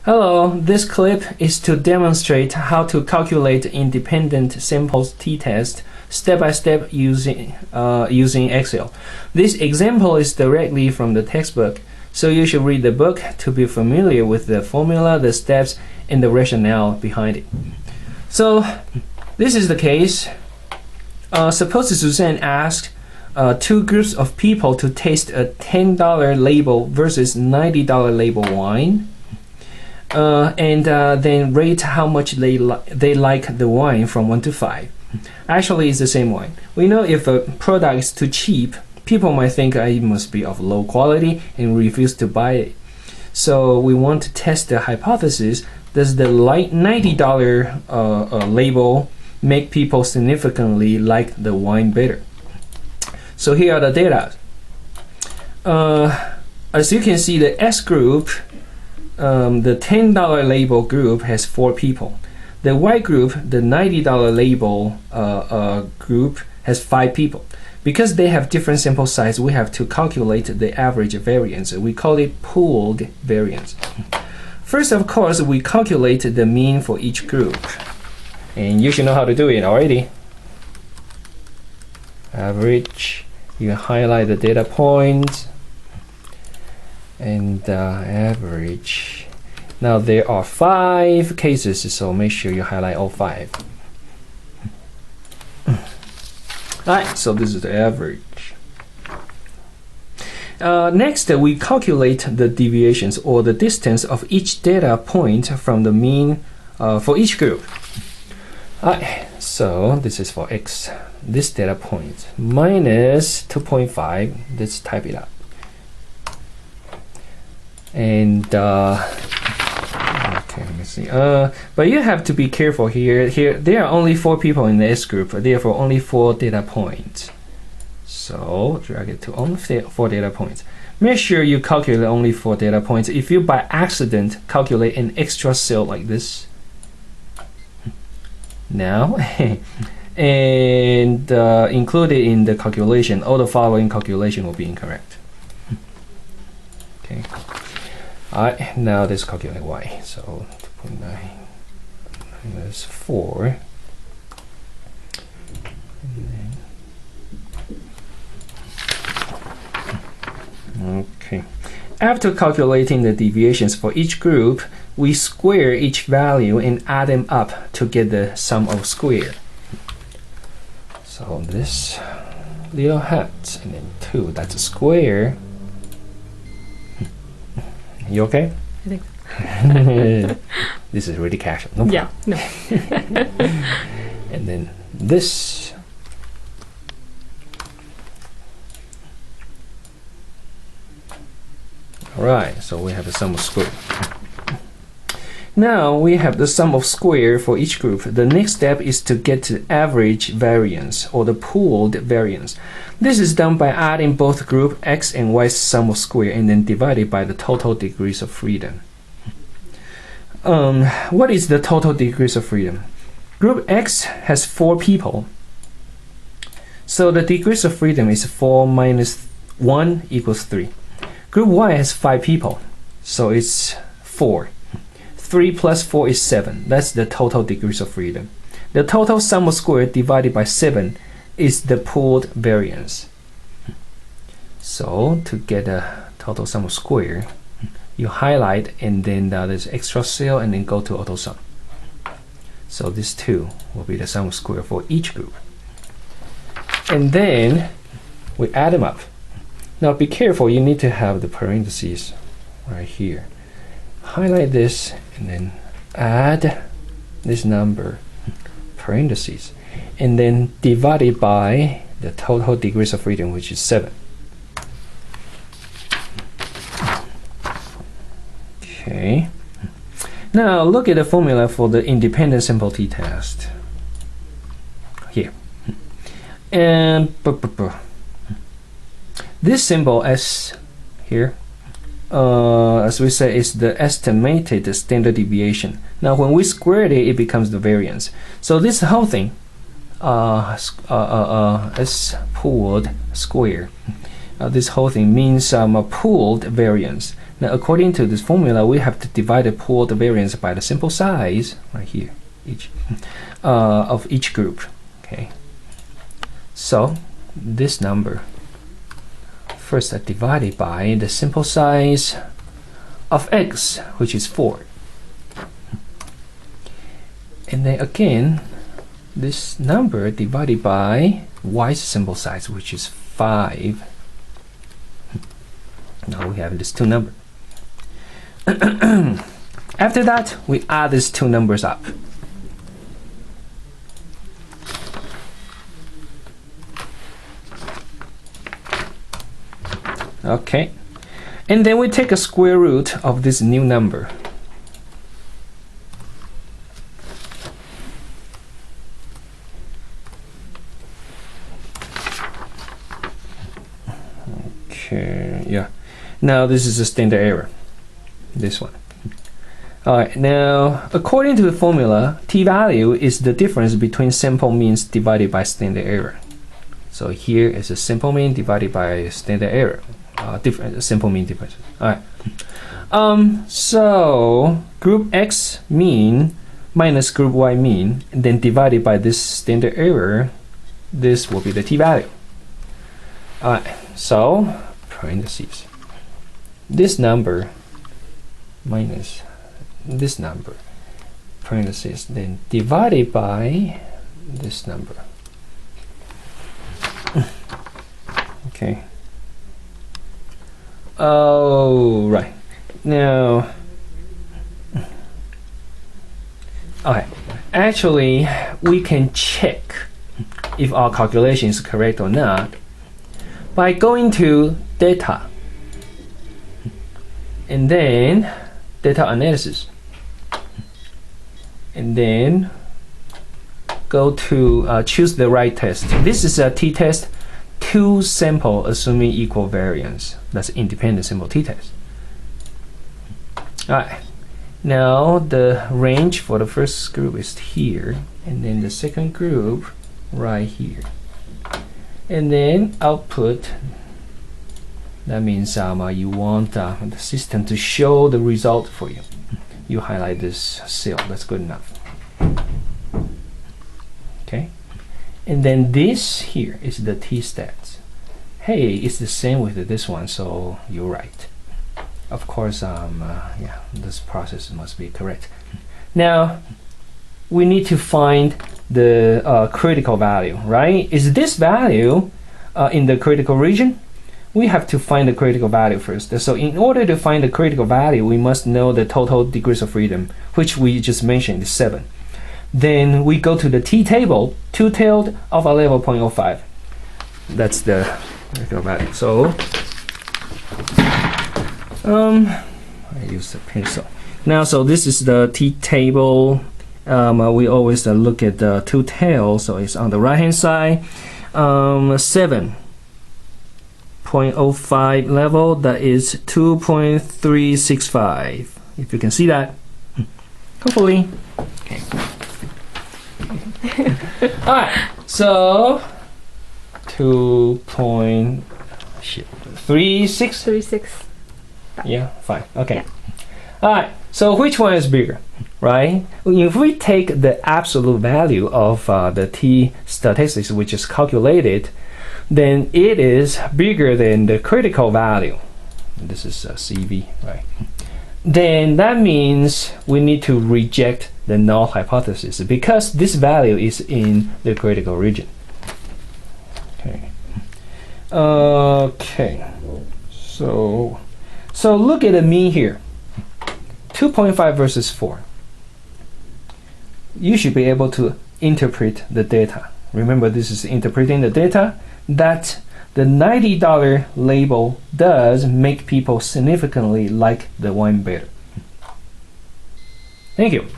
Hello, this clip is to demonstrate how to calculate independent sample t-test step by step using Excel. This example is directly from the textbook, so you should read the book to be familiar with the formula, the steps, and the rationale behind it. So this is the case. Suppose Suzanne asked two groups of people to taste a $10 label versus $90 label wine. And then rate how much they like the wine from 1 to 5. Actually, it's the same wine. We know if a product is too cheap, people might think it must be of low quality and refuse to buy it. So we want to test the hypothesis: does the $90 label make people significantly like the wine better? So here are the data. As you can see, the S group, the $10 label group has 4 people. The Y group, the $90 label group, has 5 people. Because they have different sample size, we have to calculate the average variance. We call it pooled variance. First, of course, we calculate the mean for each group. And you should know how to do it already. Average, you highlight the data points. And average. Now there are 5 cases, so make sure you highlight all 5. Alright, so this is the average. Next, we calculate the deviations or the distance of each data point from the mean for each group. Alright, so this is for X. This data point minus 2.5. Let's type it up. And okay, let me see. But you have to be careful here. Here there are only 4 people in the S group, therefore only 4 data points. So drag it to only 4 data points. Make sure you calculate only 4 data points. If you by accident calculate an extra cell like this, now and include it in the calculation, all the following calculation will be incorrect. Okay. Alright, now let's calculate y. So 2.9 minus 4. Okay. After calculating the deviations for each group, we square each value and add them up to get the sum of square. So this little hat and then 2, that's a square. You okay? I think so. This is really casual. No yeah, no. And then this. Alright, so we have the sum of square. Now we have the sum of square for each group. The next step is to get the average variance or the pooled variance. This is done by adding both group X and Y's sum of square and then divided by the total degrees of freedom. What is the total degrees of freedom? Group X has 4 people. So the degrees of freedom is 4 minus 1 equals 3. Group Y has 5 people. So it's 4. 3 plus 4 is 7. That's the total degrees of freedom. The total sum of square divided by 7 is the pooled variance. So to get the total sum of square, you highlight and then there's extra cell and then go to auto sum. So this 2 will be the sum of square for each group. And then we add them up. Now be careful, you need to have the parentheses right here. Highlight this and then add this number, parentheses, and then divide it by the total degrees of freedom, which is 7. Okay. Now look at the formula for the independent sample t-test. Here. And this symbol S here, as we say, is the estimated standard deviation. Now when we square it, it becomes the variance. So this whole thing is pooled square. This whole thing means a pooled variance. Now, according to this formula, we have to divide the pooled variance by the sample size right here, of each group. Okay. So this number first are divided by the sample size of x, which is 4. And then again, this number divided by y's sample size, which is 5. Now we have these two numbers. After that, we add these two numbers up. Okay. And then we take a square root of this new number. Okay, yeah. Now this is a standard error. This one. Alright, now according to the formula, t-value is the difference between sample means divided by standard error. So here is a sample mean divided by standard error. Different simple mean difference. Alright. So group X mean minus group Y mean, and then divided by this standard error, this will be the t-value. Alright, so parentheses. This number minus this number, parentheses, then divided by this number. Okay. Oh, right. Now, okay. Actually, we can check if our calculation is correct or not by going to data and then data analysis, and then go to choose the right test. This is a t-test. 2 sample assuming equal variance. That's independent sample t-test. Alright. Now the range for the first group is here, and then the second group right here. And then output. That means you want the system to show the result for you. You highlight this cell. That's good enough. Okay. And then this here is the t-stats. Hey, it's the same with this one, so you're right. Of course, yeah, this process must be correct. Now, we need to find the critical value, right? Is this value in the critical region? We have to find the critical value first. So in order to find the critical value, we must know the total degrees of freedom, which we just mentioned is 7. Then we go to the t-table, two-tailed alpha level 0.05. That's the critical value. So I use a pencil. Now, so this is the t-table. We always look at the two tails, so it's on the right hand side. 7.05 level, that is 2.365. If you can see that, hopefully. Okay. Alright, so 2.36. Yeah, fine. Okay. Yeah. Alright, so which one is bigger, right? If we take the absolute value of the t statistics, which is calculated, then it is bigger than the critical value. This is CV, right? Then that means we need to reject the null hypothesis because this value is in the critical region. Okay. Okay. So look at the mean here. 2.5 versus 4. You should be able to interpret the data. Remember, this is interpreting the data that the $90 label does make people significantly like the wine better. Thank you.